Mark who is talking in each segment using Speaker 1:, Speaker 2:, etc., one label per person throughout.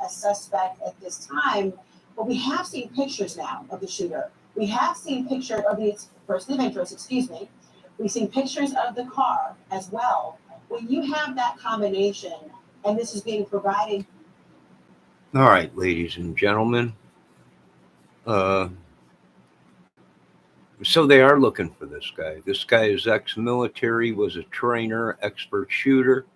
Speaker 1: a suspect at this time, but we have seen pictures now of the shooter. We have seen pictures of the person of interest, excuse me. We've seen pictures of the car as well. When you have that combination, and this is being provided.
Speaker 2: All right, ladies and gentlemen. So they are looking for this guy. This guy is ex-military, was a trainer, expert shooter,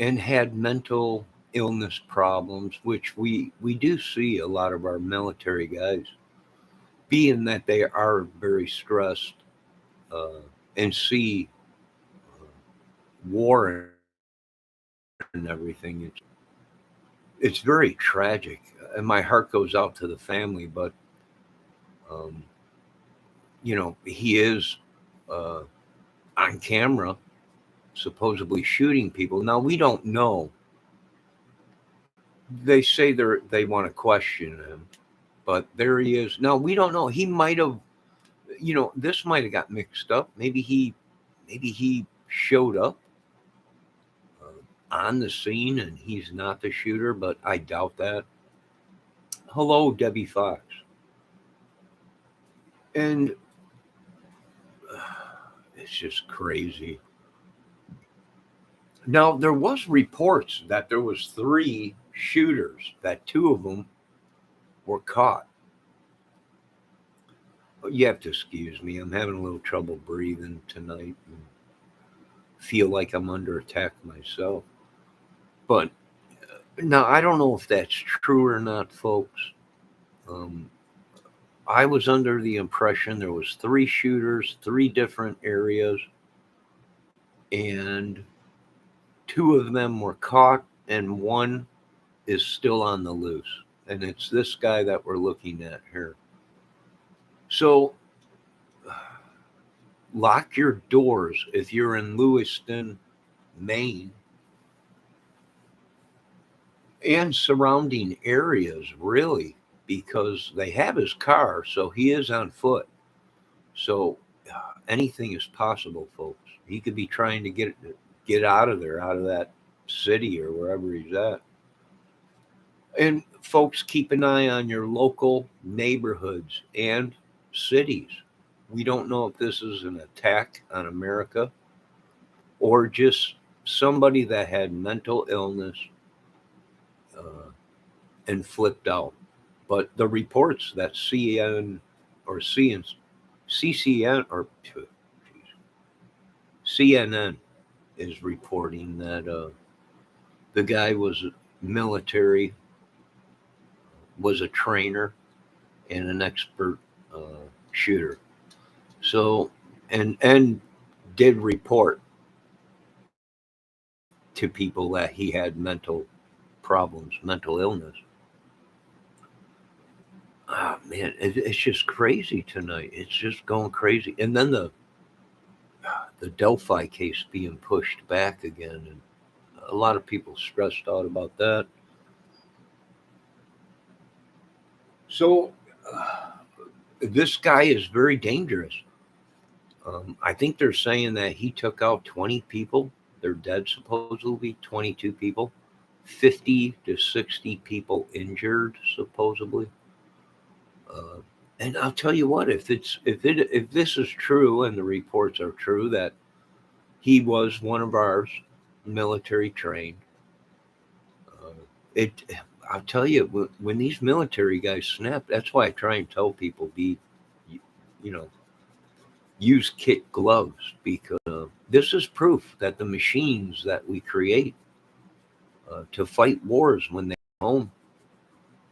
Speaker 2: and had mental illness problems, which we do see a lot of our military guys, being that they are very stressed and see war and everything. It's very tragic, and my heart goes out to the family. But he is on camera, supposedly shooting people. Now we don't know. They say they want to question him, but there he is. Now we don't know. He might have, this might have got mixed up. Maybe he showed up on the scene and he's not the shooter, but I doubt that. Hello, Debbie Fox. And it's just crazy. Now, there was reports that there was 3 shooters, that 2 of them were caught. You have to excuse me. I'm having a little trouble breathing tonight and feel like I'm under attack myself. But now, I don't know if that's true or not, folks. I was under the impression there was 3 shooters, 3 different areas, and 2 of them were caught, and 1 is still on the loose. And it's this guy that we're looking at here. So lock your doors if you're in Lewiston, Maine, and surrounding areas, really, because they have his car, so he is on foot. So anything is possible, folks. He could be trying to get out of there, out of that city or wherever he's at. And folks, keep an eye on your local neighborhoods and cities. We don't know if this is an attack on America or just somebody that had mental illness and flipped out. But the reports that CN or CCN or CNN is reporting that the guy was military, was a trainer, and an expert shooter. So, and did report to people that he had mental problems, mental illness. Oh man, it's just crazy tonight. It's just going crazy. And then the Delphi case being pushed back again, and a lot of people stressed out about that. So this guy is very dangerous. I think they're saying that he took out 20 people. They're dead, supposedly 22 people, 50 to 60 people injured, supposedly. And I'll tell you what, if this is true and the reports are true that he was one of ours, military trained, I'll tell you, when these military guys snap, that's why I try and tell people use kit gloves, because this is proof that the machines that we create to fight wars when they come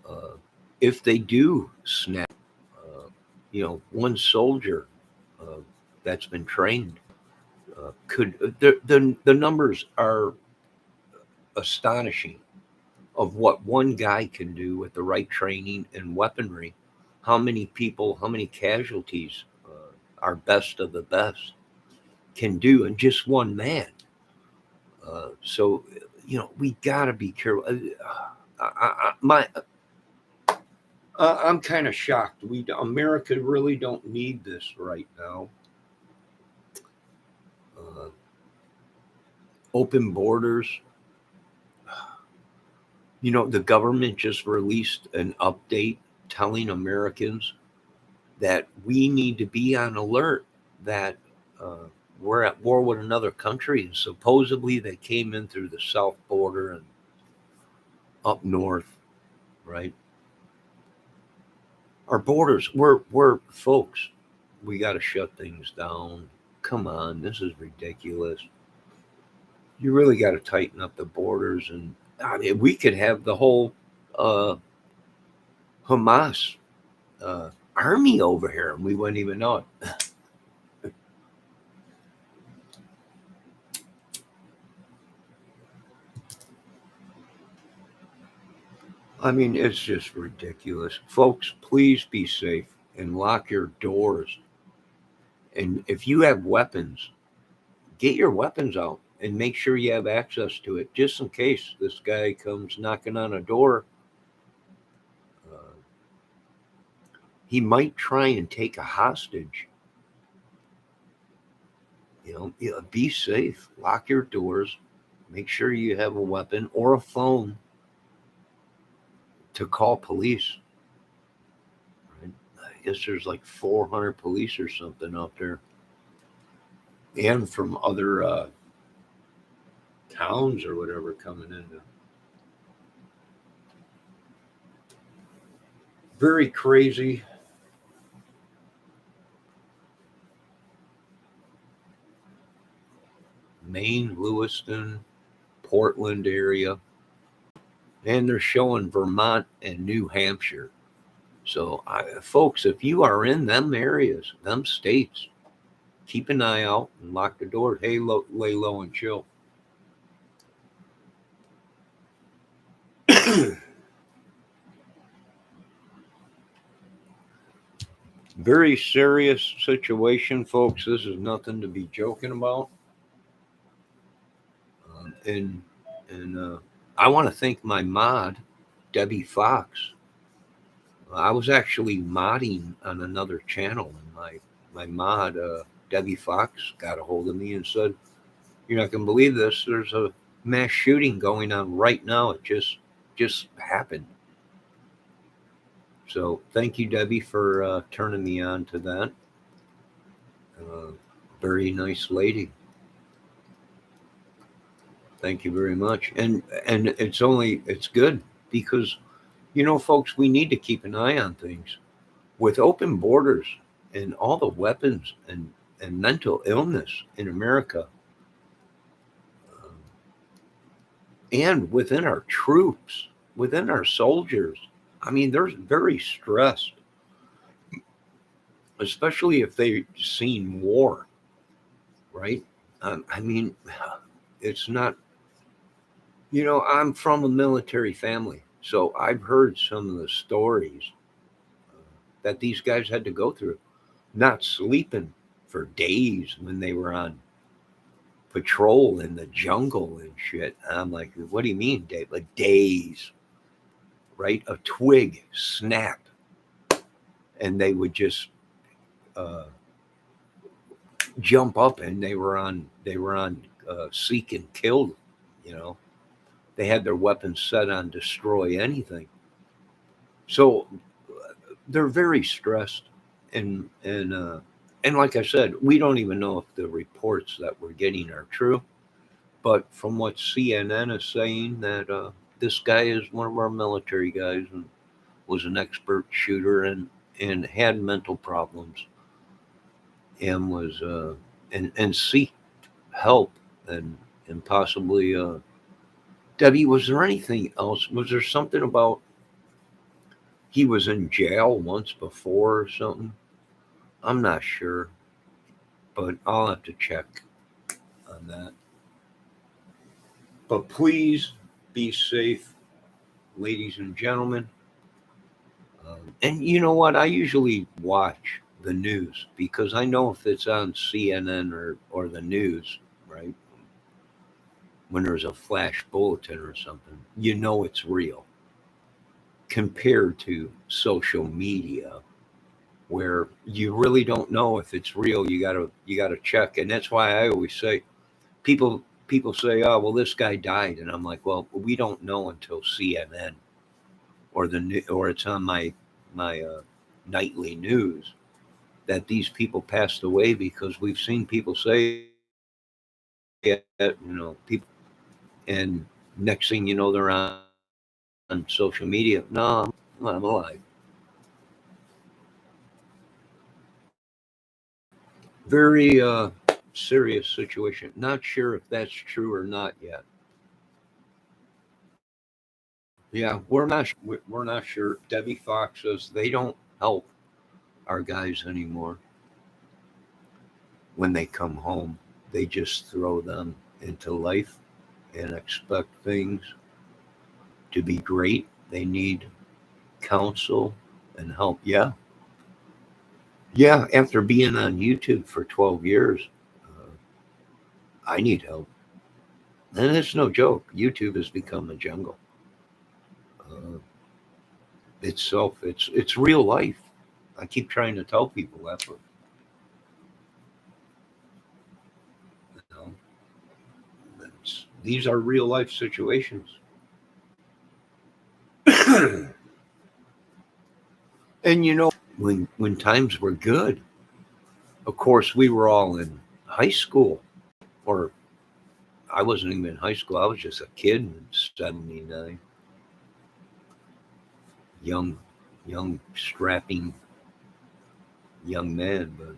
Speaker 2: home, if they do snap, one soldier that's been trained could the numbers are astonishing of what one guy can do with the right training and weaponry. How many people, how many casualties our best of the best can do in just one man. So we got to be careful. I'm kind of shocked. America really don't need this right now. Open borders. The government just released an update telling Americans that we need to be on alert, that uh, we're at war with another country. And supposedly they came in through the south border and up north, right? Our borders, we're folks, we got to shut things down. Come on, this is ridiculous. You really got to tighten up the borders. And I mean, we could have the whole uh, Hamas army over here and we wouldn't even know it. I mean, it's just ridiculous. Folks, please be safe and lock your doors. And if you have weapons, get your weapons out and make sure you have access to it just in case this guy comes knocking on a door. Uh, he might try and take a hostage. Be safe, lock your doors, make sure you have a weapon or a phone to call police. Right? I guess there's like 400 police or something out there, and from other towns or whatever coming in. Very crazy. Maine, Lewiston, Portland area, and they're showing Vermont and New Hampshire. So, folks, if you are in them areas, them states, keep an eye out and lock the door. Hey, lay low and chill. Very serious situation, folks. This is nothing to be joking about. And I want to thank my mod, Debbie Fox. I was actually modding on another channel, and my mod, Debbie Fox, got a hold of me and said, "You're not going to believe this. There's a mass shooting going on right now. It just happened." So thank you, Debbie, for turning me on to that. Uh, Very nice lady. Thank you very much. And it's good because folks, we need to keep an eye on things with open borders and all the weapons and mental illness in America, um, and within our troops, within our soldiers. I mean, they're very stressed, especially if they've seen war, right? I mean, it's not, I'm from a military family, so I've heard some of the stories that these guys had to go through, not sleeping for days when they were on patrol in the jungle and shit. I'm like, what do you mean, Dave? Like days, right? A twig snap, and they would just uh, jump up, and they were on seek and kill. You know, they had their weapons set on destroy anything. So they're very stressed, and like I said, we don't even know if the reports that we're getting are true. But from what CNN is saying, that this guy is one of our military guys and was an expert shooter and had mental problems and was and seeked help and possibly Debbie, was there anything else? Was there something about he was in jail once before or something? I'm not sure, but I'll have to check on that. But please be safe, ladies and gentlemen. And you know what? I usually watch the news because I know if it's on CNN or the news, right? When there's a flash bulletin or something, it's real compared to social media where you really don't know if it's real. You gotta check, and that's why I always say people people say, "Oh, well, this guy died," and I'm like, "Well, we don't know until CNN or it's on my nightly news that these people passed away because we've seen people say it, people, and next thing you know, they're on social media. No, I'm alive. Very serious situation. Not sure if that's true or not yet. Yeah, we're not sure. Debbie Fox says they don't help our guys anymore when they come home. They just throw them into life and expect things to be great. They need counsel and help. Yeah. Yeah. After being on YouTube for 12 years, I need help. And it's no joke. YouTube has become a jungle. Uh, it's real life. I keep trying to tell people that, but you know, these are real life situations. And when times were good, of course, we were all in high school, or I wasn't even in high school. I was just a kid in '79, young, young, strapping young man. But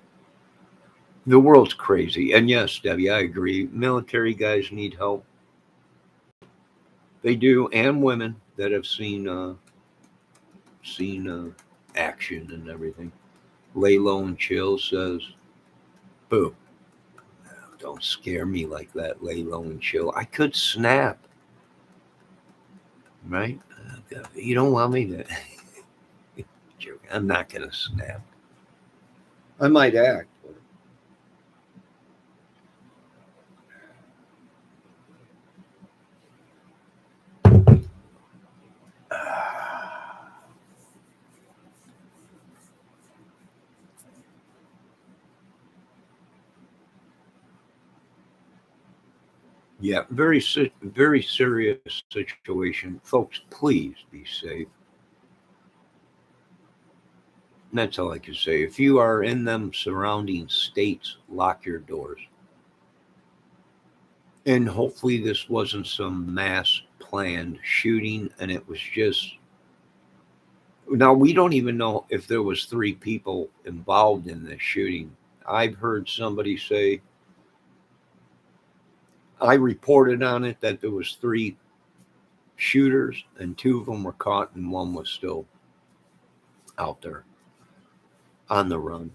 Speaker 2: the world's crazy. And yes, Debbie, I agree. Military guys need help. They do, and women that have seen action and everything. Lay low and chill says, "Boo, don't scare me like that. Lay low and chill. I could snap, right? You don't want me to." Joke. I'm not gonna snap. I might act. But yeah, very serious situation, folks. Please be safe. And that's all I can say. If you are in them surrounding states, lock your doors. And hopefully, this wasn't some mass planned shooting, and it was just. Now we don't even know if there was three people involved in this shooting. I've heard somebody say I reported on it that there was three shooters, and two of them were caught, and one was still out there on the run.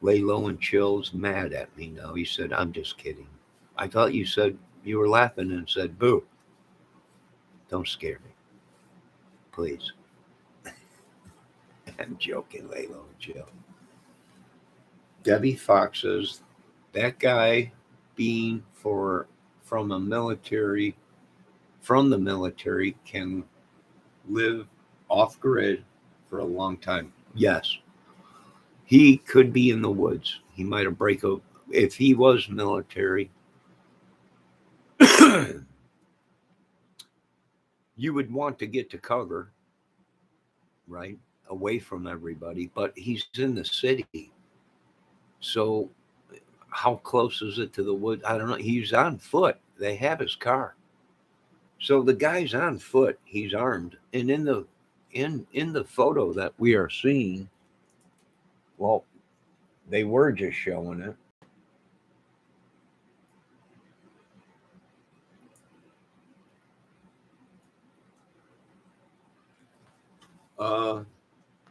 Speaker 2: Lay low and chill's mad at me now. He said, "I'm just kidding. I thought you said you were laughing and said, boo, don't scare me, please." I'm joking, lay low and chill. Debbie Fox says, that guy being from a military, from the military can live off grid for a long time. Yes, he could be in the woods. He might have break up if he was military. You would want to get to cover, right? Away from everybody, but he's in the city. So how close is it to the woods? I don't know. He's on foot. They have his car. So the guy's on foot. He's armed. And in the photo that we are seeing, well, they were just showing it. Uh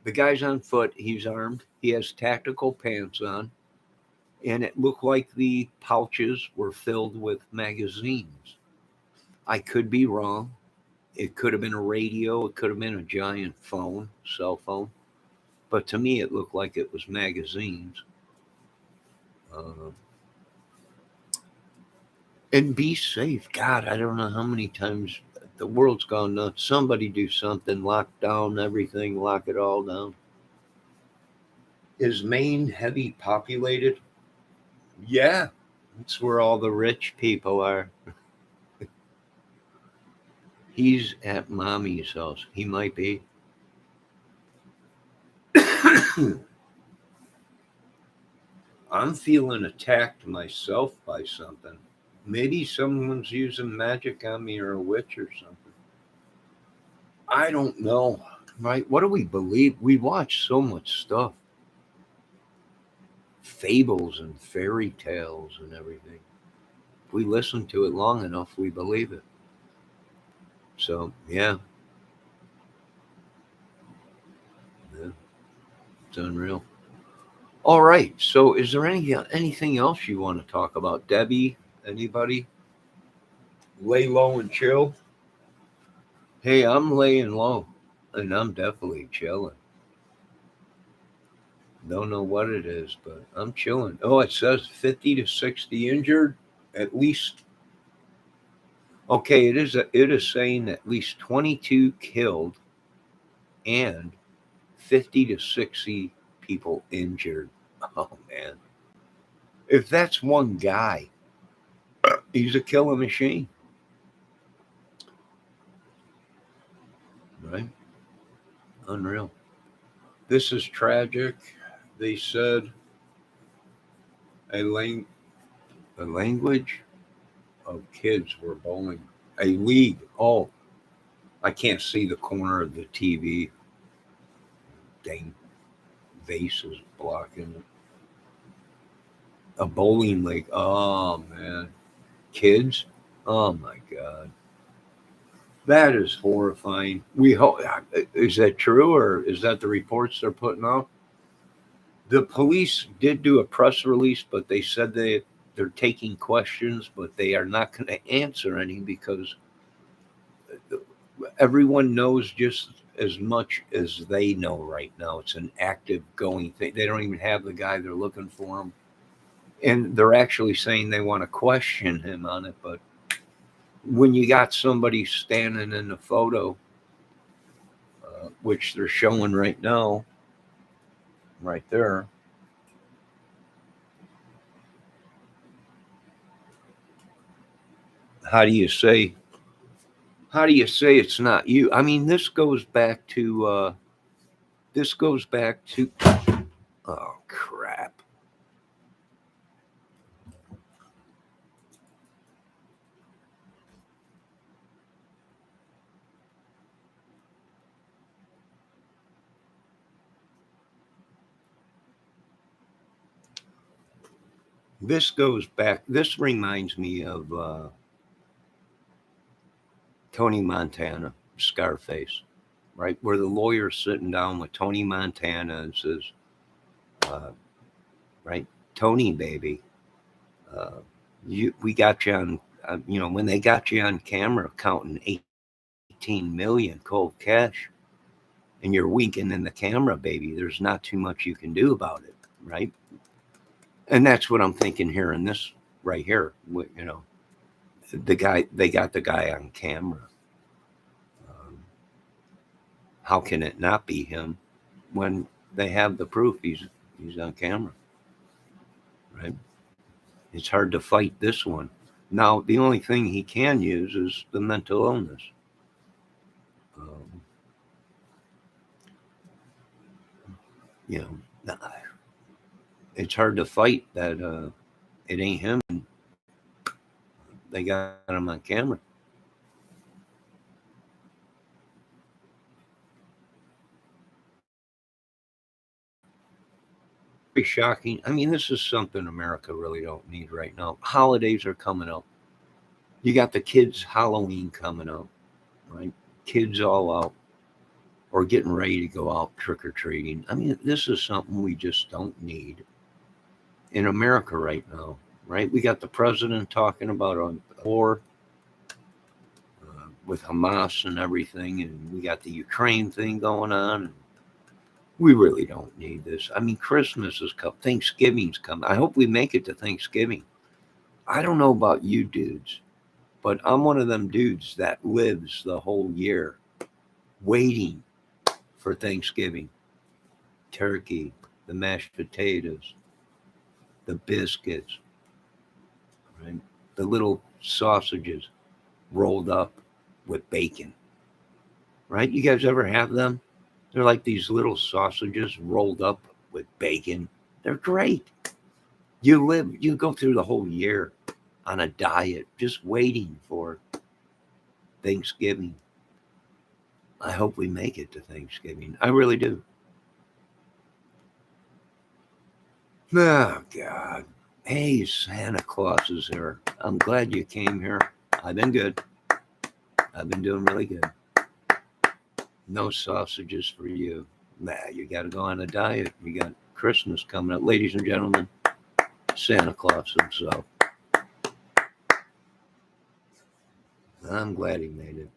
Speaker 2: the guy's on foot. He's armed. He has tactical pants on. And it looked like the pouches were filled with magazines. I could be wrong. It could have been a radio. It could have been a giant phone, cell phone. But to me, it looked like it was magazines. Uh, and be safe. God, I don't know how many times the world's gone nuts. Somebody do something, lock down everything, lock it all down. Is Maine heavy populated? Yeah. It's where all the rich people are. He's at mommy's house. He might be. I'm feeling attacked myself by something. Maybe someone's using magic on me or a witch or something. I don't know. Right? What do we believe? We watch so much stuff, fables and fairy tales and everything. If we listen to it long enough, we believe it. So, yeah, yeah, it's unreal. All right. So, is there anything else you want to talk about, Debbie? Anybody? Lay low and chill. Hey, I'm laying low, and I'm definitely chilling. Don't know what it is, but I'm chilling. Oh, it says 50 to 60 injured, at least. Okay, it is saying at least 22 killed and 50 to 60 people injured. Oh man, if that's one guy, he's a killing machine, right? Unreal. This is tragic. They said a, lang- a language of kids were bowling. A league. Oh, I can't see the corner of the TV. Dang vase is blocking it. A bowling league. Oh man, kids. Oh my god, that is horrifying. We hope. Is that true, or is that the reports they're putting out? The police did do a press release, but they said they're taking questions, but they are not going to answer any because everyone knows just as much as they know right now. It's an active going thing. They don't even have the guy they're looking for him, and they're actually saying they want to question him on it. But when you got somebody standing in the photo, which they're showing right now, right there, how do you say? How do you say it's not you? I mean, this goes back to. This goes back to. Oh crap! This goes back. This reminds me of Tony Montana, Scarface, right? Where the lawyer's sitting down with Tony Montana and says, uh, right, Tony, baby, uh, we got you on, when they got you on camera counting 18 million cold cash and you're winking in the camera, baby, there's not too much you can do about it, right? And that's what I'm thinking here in this right here. They got the guy on camera. Um, how can it not be him when they have the proof he's on camera, right? It's hard to fight this one. Now, the only thing he can use is the mental illness. Um, you know, it's hard to fight that it ain't him. They got him on camera. Very shocking. I mean, this is something America really don't need right now. Holidays are coming up. You got the kids' Halloween coming up, right? Kids all out or getting ready to go out trick or treating. I mean, this is something we just don't need in America right now, right? We got the president talking about a war with Hamas and everything, and we got the Ukraine thing going on. And we really don't need this. I mean, Christmas is coming, Thanksgiving's coming. I hope we make it to Thanksgiving. I don't know about you dudes, but I'm one of them dudes that lives the whole year waiting for Thanksgiving. Turkey, the mashed potatoes, the biscuits, right? The little sausages rolled up with bacon, right? You guys ever have them? They're like these little sausages rolled up with bacon. They're great. You go through the whole year on a diet just waiting for Thanksgiving. I hope we make it to Thanksgiving. I really do. Oh, God. Hey, Santa Claus is here. I'm glad you came here. I've been good. I've been doing really good. No sausages for you. Nah, you got to go on a diet. You got Christmas coming up. Ladies and gentlemen, Santa Claus himself. I'm glad he made it.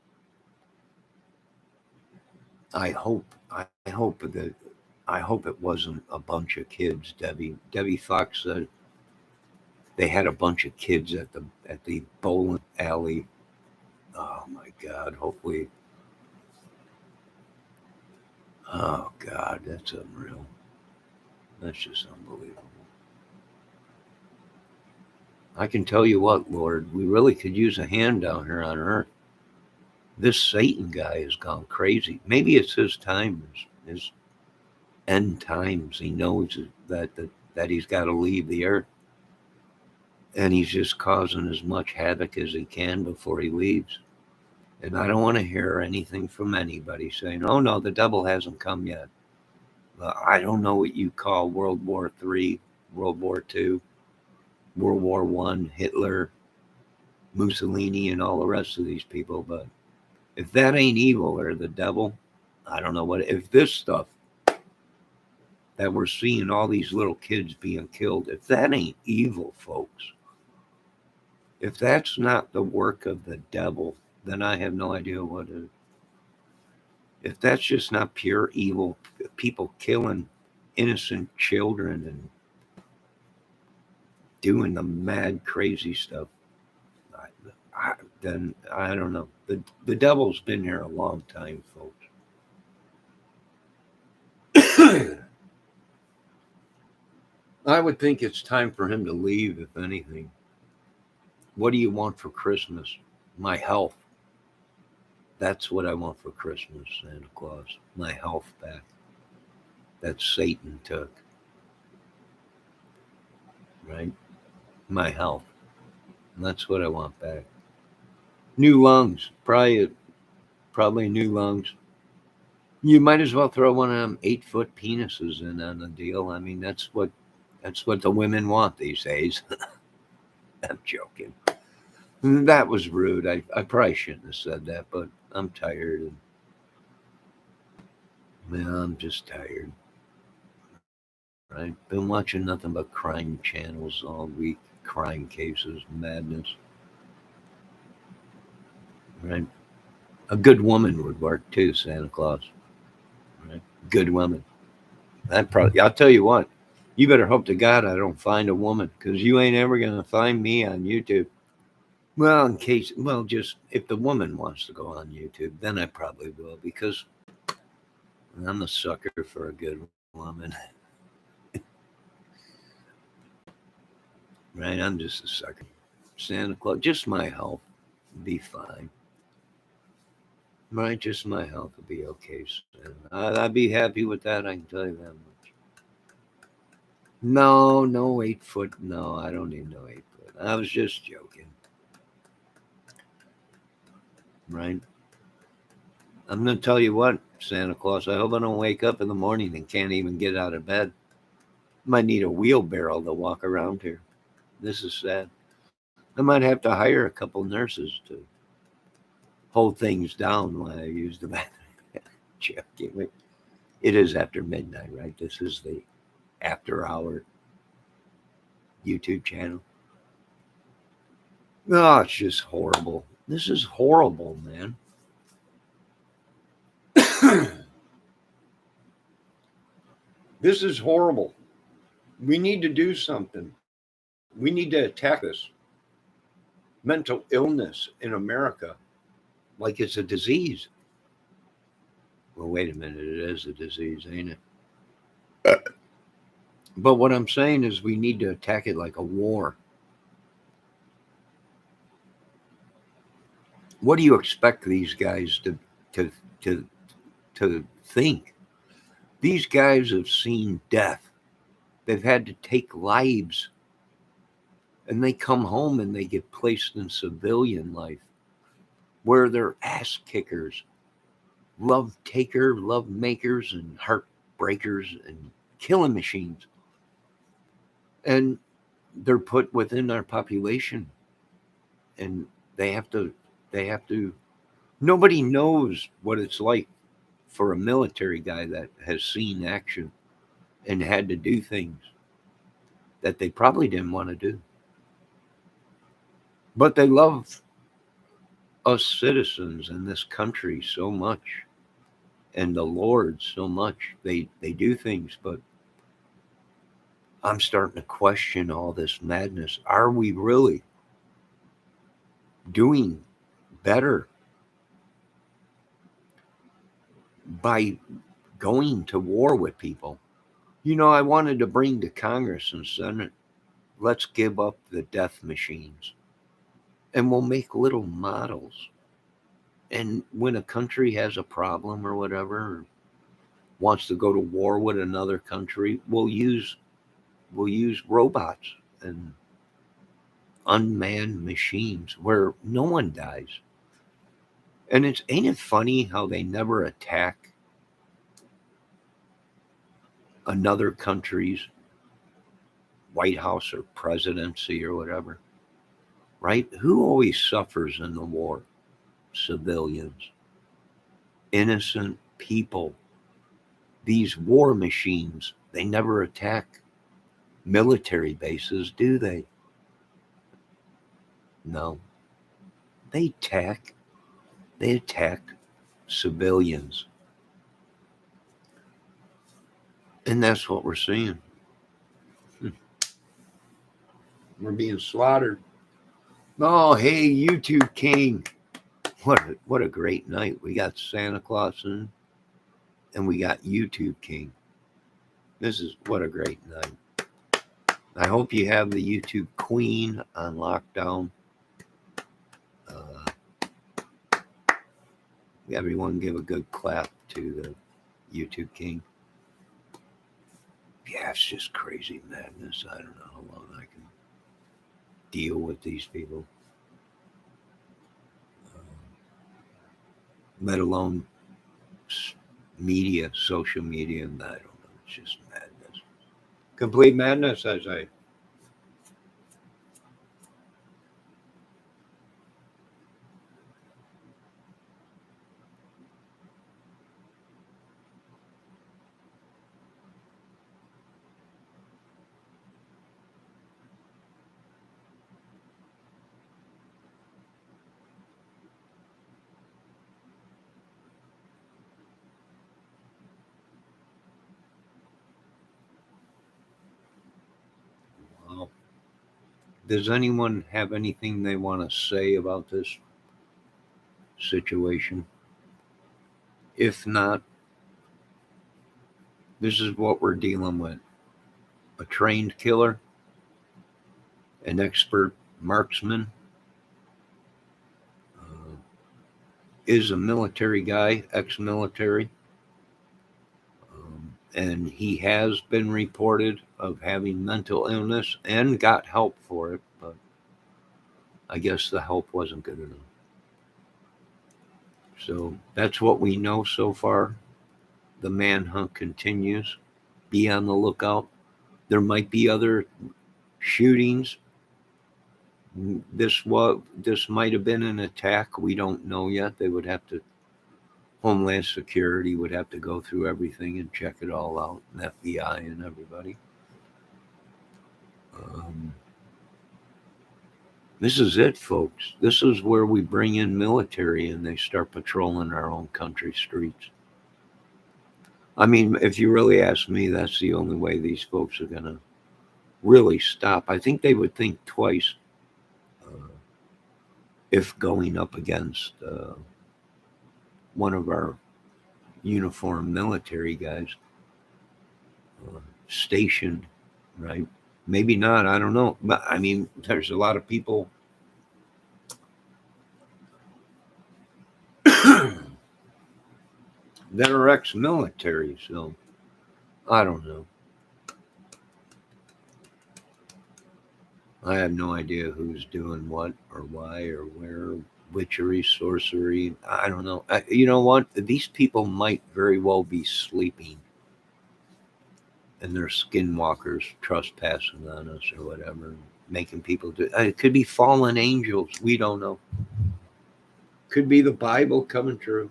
Speaker 2: I hope. I hope it wasn't a bunch of kids. Debbie Fox said they had a bunch of kids at the bowling alley. Oh my God! Hopefully. Oh God, that's unreal. That's just unbelievable. I can tell you what, Lord, we really could use a hand down here on earth. This Satan guy has gone crazy. Maybe it's his time, his end times. He knows that he's got to leave the earth, and he's just causing as much havoc as he can before he leaves. And I don't want to hear anything from anybody saying, "Oh no, the devil hasn't come yet." I don't know what you call World War III, World War II, World War One, Hitler, Mussolini, and all the rest of these people, but if that ain't evil or the devil, I don't know what. If this stuff that we're seeing, all these little kids being killed, if that ain't evil, folks, if that's not the work of the devil, then I have no idea what is. If that's just not pure evil, people killing innocent children and doing the mad, crazy stuff, I, then I don't know. The devil's been here a long time, folks. I would think it's time for him to leave, if anything. What do you want for Christmas? My health. That's what I want for Christmas, Santa Claus. My health back. That Satan took, right? My health. And that's what I want back. New lungs. Probably new lungs. You might as well throw one of them 8-foot penises in on the deal. I mean, that's what the women want these days. I'm joking. That was rude. I probably shouldn't have said that, but I'm tired. And, man, I'm just tired. Right? Been watching nothing but crime channels all week. Crime cases, madness. Right? A good woman would work too, Santa Claus. Right? Good woman. I'll tell you what. You better hope to God I don't find a woman, because you ain't ever gonna find me on YouTube. Well, just if the woman wants to go on YouTube, then I probably will, because I'm a sucker for a good woman. Right? I'm just a sucker. Santa Claus, just my health will be fine. Right? Just my health will be okay. I'd be happy with that. I can tell you that much. No, no 8-foot. No, I don't need no 8-foot. I was just joking. Right? I'm going to tell you what, Santa Claus, I hope I don't wake up in the morning and can't even get out of bed. Might need a wheelbarrow to walk around here. This is sad. I might have to hire a couple nurses to hold things down while I use the bathroom. Joking. It is after midnight, right? This is the after hour YouTube channel. Oh, it's just horrible. This is horrible, man. This is horrible. We need to do something. We need to attack this mental illness in America like it's a disease. Well, wait a minute. It is a disease, ain't it? But what I'm saying is we need to attack it like a war. What do you expect these guys to to to think? These guys have seen death. They've had to take lives, and they come home and they get placed in civilian life where they're ass kickers, love makers, and heartbreakers and killing machines. And they're put within our population, and they have to they have to nobody knows what it's like for a military guy that has seen action and had to do things that they probably didn't want to do. But they love us citizens in this country so much, and the Lord so much. They do things, but I'm starting to question all this madness. Are we really doing better by going to war with people? I wanted to bring to Congress and Senate, let's give up the death machines and we'll make little models. And when a country has a problem or whatever, or wants to go to war with another country, we'll use robots and unmanned machines where no one dies. And ain't it funny how they never attack another country's White House or presidency or whatever, right? Who always suffers in the war? Civilians, innocent people. These war machines, they never attack military bases, do they? No. They attack civilians. And that's what we're seeing. We're being slaughtered. Oh, hey, YouTube King. What a great night. We got Santa Claus in, and we got YouTube King. This is what a great night. I hope you have the YouTube Queen on lockdown. Everyone give a good clap to the YouTube King. Yeah, it's just crazy madness. I don't know how long I can deal with these people. Let alone media, social media, and I don't know. It's just madness. Complete madness, I say. Wow. Does anyone have anything they want to say about this situation? If not, this is what we're dealing with: a trained killer, an expert marksman, uh, is a military guy, ex military, and he has been reported of having mental illness and got help for it, but I guess the help wasn't good enough. So that's what we know so far. The manhunt continues. Be on the lookout. There might be other shootings. This might have been an attack. We don't know yet. They would have to Homeland Security would have to go through everything and check it all out, and FBI and everybody. Um, this is it, folks. This is where we bring in military and they start patrolling our own country streets. I mean, if you really ask me, that's the only way these folks are going to really stop. I think they would think twice uh, if going up against one of our uniformed military guys stationed, right? Maybe not. I don't know. But I mean, there's a lot of people that are ex-military. So I don't know. I have no idea who's doing what or why or where. Witchery, sorcery. I don't know. You know what? These people might very well be sleeping and they're skinwalkers trespassing on us or whatever, making people do. It could be fallen angels. We don't know. Could be the Bible coming true.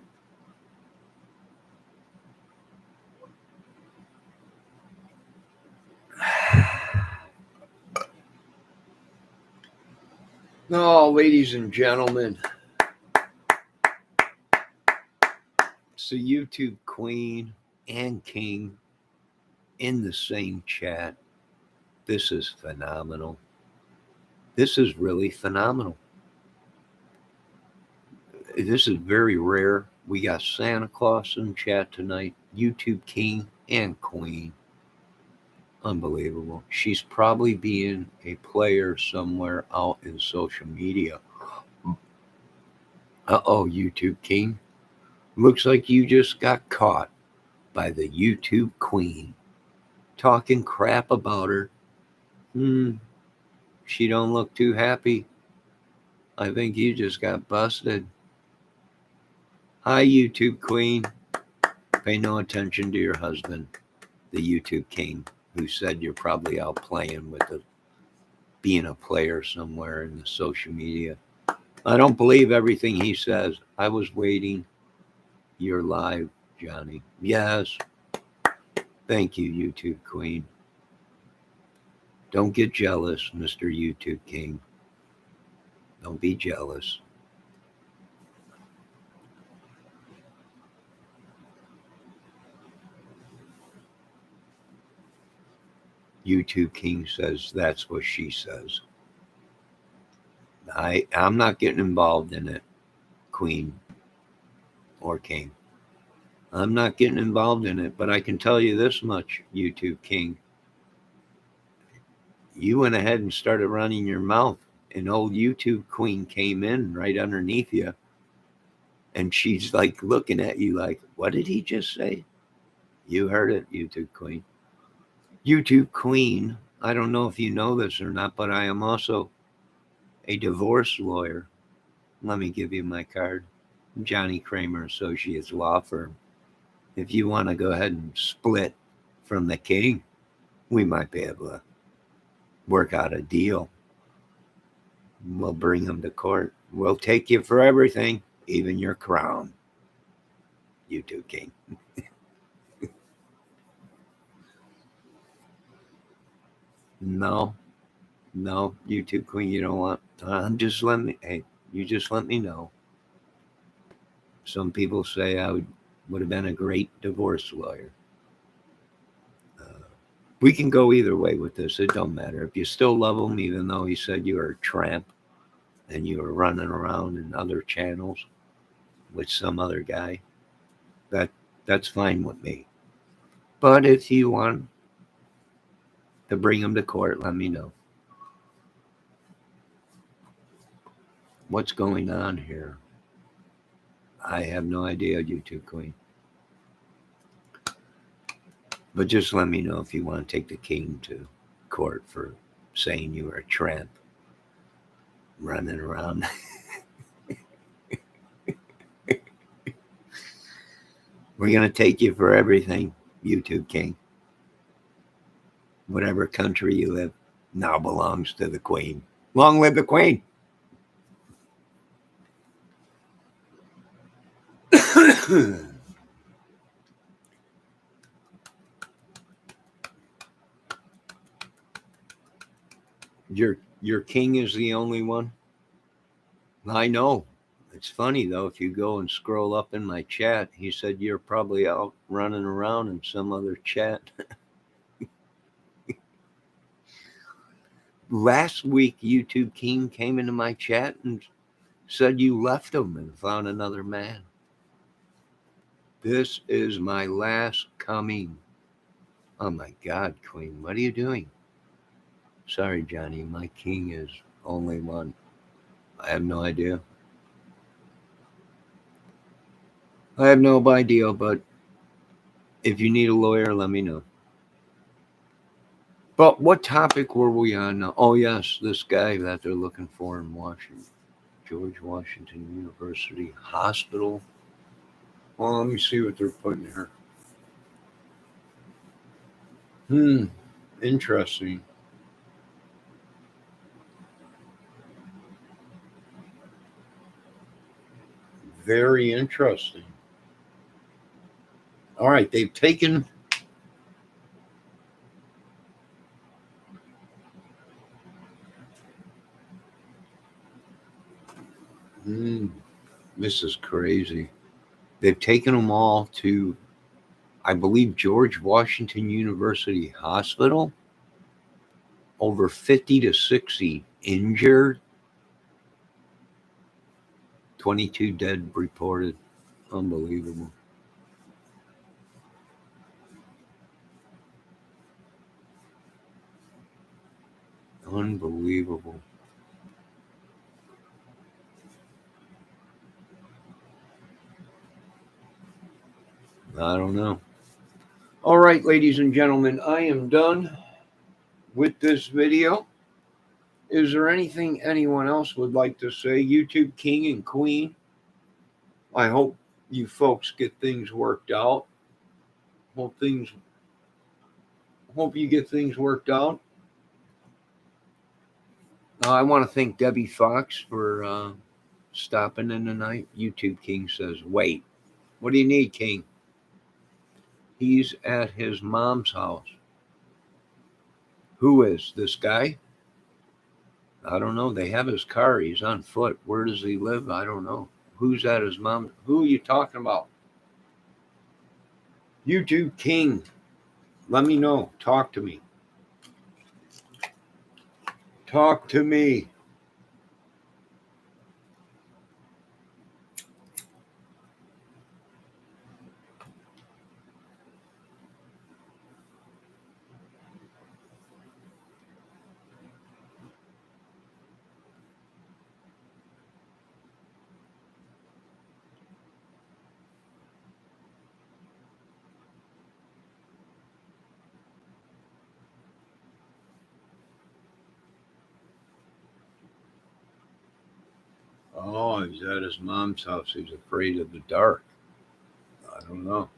Speaker 2: Oh, ladies and gentlemen, it's the YouTube queen and king in the same chat. This is phenomenal. This is really phenomenal. This is very rare. We got Santa Claus in chat tonight, YouTube king and queen. Unbelievable. She's probably being a player somewhere out in social media. Uh-oh, YouTube king. Looks like you just got caught by the YouTube queen. Talking crap about her. She don't look too happy. I think you just got busted. Hi, YouTube queen. Pay no attention to your husband, the YouTube king, who said you're probably out playing with being a player somewhere in the social media. I don't believe everything he says. I was waiting. You're live, Johnny. Yes. Thank you, YouTube queen. Don't get jealous, Mr. YouTube king. Don't be jealous. YouTube king says that's what she says. I'm not getting involved in it, queen or king. I'm not getting involved in it, but I can tell you this much, YouTube king. You went ahead and started running your mouth, and old YouTube queen came in right underneath you, and she's like looking at you like, what did he just say? You heard it, YouTube queen. YouTube queen, I don't know if you know this or not, but I am also a divorce lawyer. Let me give you my card. Johnny Kramer Associates Law Firm. If you want to go ahead and split from the king, we might be able to work out a deal. We'll bring him to court. We'll take you for everything, even your crown. YouTube king. No, YouTube queen, you don't want. You just let me know. Some people say I would have been a great divorce lawyer. We can go either way with this. It don't matter. If you still love him, even though he said you were a tramp and you were running around in other channels with some other guy, that's fine with me. But if you want to bring him to court, let me know. What's going on here? I have no idea, YouTube queen. But just let me know if you want to take the king to court for saying you were a tramp running around. We're going to take you for everything, YouTube king. Whatever country you live now belongs to the queen. Long live the queen. Your king is the only one? I know. It's funny though, if you go and scroll up in my chat, he said you're probably out running around in some other chat. Last week, YouTube king came into my chat and said you left him and found another man. This is my last coming. Oh my God, queen, what are you doing? Sorry, Johnny, my king is only one. I have no idea. I have no idea, but If you need a lawyer, let me know. But what topic were we on now? Oh, yes, this guy that they're looking for in Washington. George Washington University Hospital. Well, let me see what they're putting here. Interesting. Very interesting. All right, they've taken. This is crazy. They've taken them all to, I believe, George Washington University Hospital. Over 50 to 60 injured. 22 dead reported. Unbelievable. Unbelievable. I don't know. All right, ladies and gentlemen, I am done with this video. Is there anything anyone else would like to say? YouTube King and Queen, I hope you folks get things worked out. Hope you get things worked out. I want to thank Debbie Fox for stopping in tonight. YouTube King says, wait, what do you need, King? He's at his mom's house. Who is this guy? I don't know. They have his car. He's on foot. Where does he live? I don't know. Who's at his mom? Who are you talking about? YouTube King. Let me know. Talk to me. Talk to me. Oh, he's at his mom's house. He's afraid of the dark. I don't know.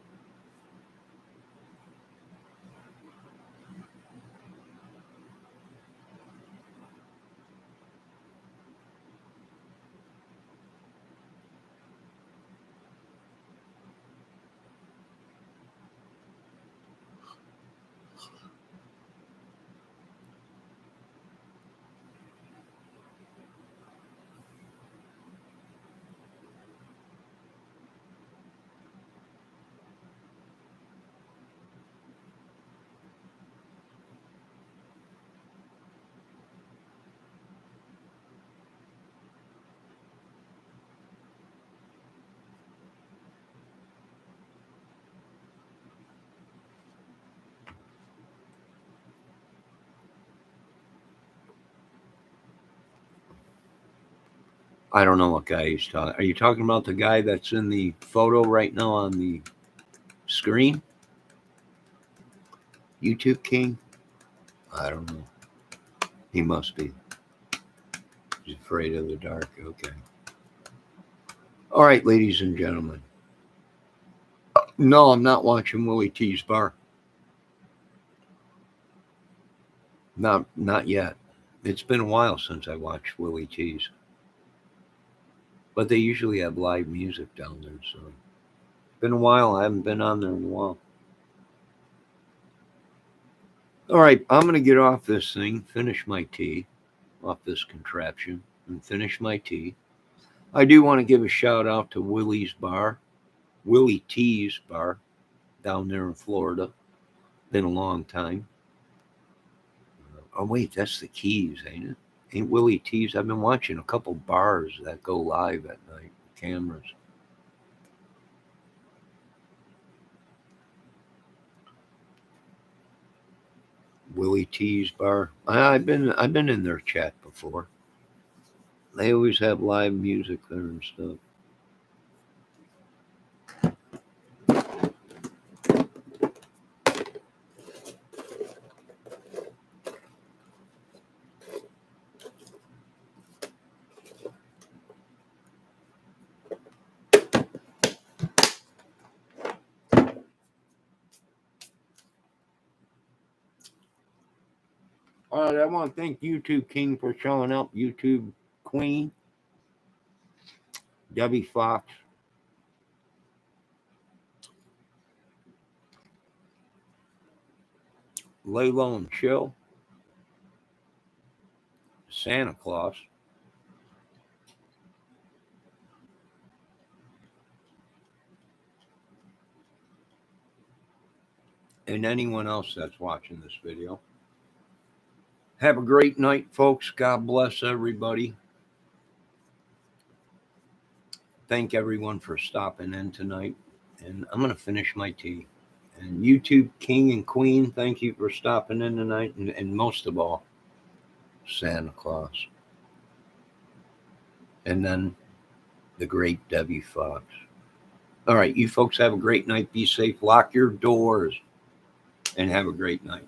Speaker 2: I don't know what guy he's talking. Are you talking about the guy that's in the photo right now on the screen? YouTube King? I don't know. He must be. He's afraid of the dark. Okay. All right, ladies and gentlemen. No, I'm not watching Willie T's Bar. Not yet. It's been a while since I watched Willie T's. But they usually have live music down there, so been a while. I haven't been on there in a while. All right, I'm gonna get off this thing, finish my tea, off this contraption, and finish my tea. I do want to give a shout out to Willie's Bar, Willie T's Bar, down there in Florida. Been a long time. Oh wait, that's the Keys, ain't it? Ain't Willie T's? I've been watching a couple bars that go live at night, cameras. Willie T's Bar. I've been in their chat before. They always have live music there and stuff. All right, I want to thank YouTube King for showing up. YouTube Queen, Debbie Fox. Lay low and chill. Santa Claus. And anyone else that's watching this video. Have a great night, folks. God bless everybody. Thank everyone for stopping in tonight. And I'm going to finish my tea. And YouTube King and Queen, thank you for stopping in tonight. And most of all, Santa Claus. And then the great Debbie Fox. All right, you folks have a great night. Be safe. Lock your doors and have a great night.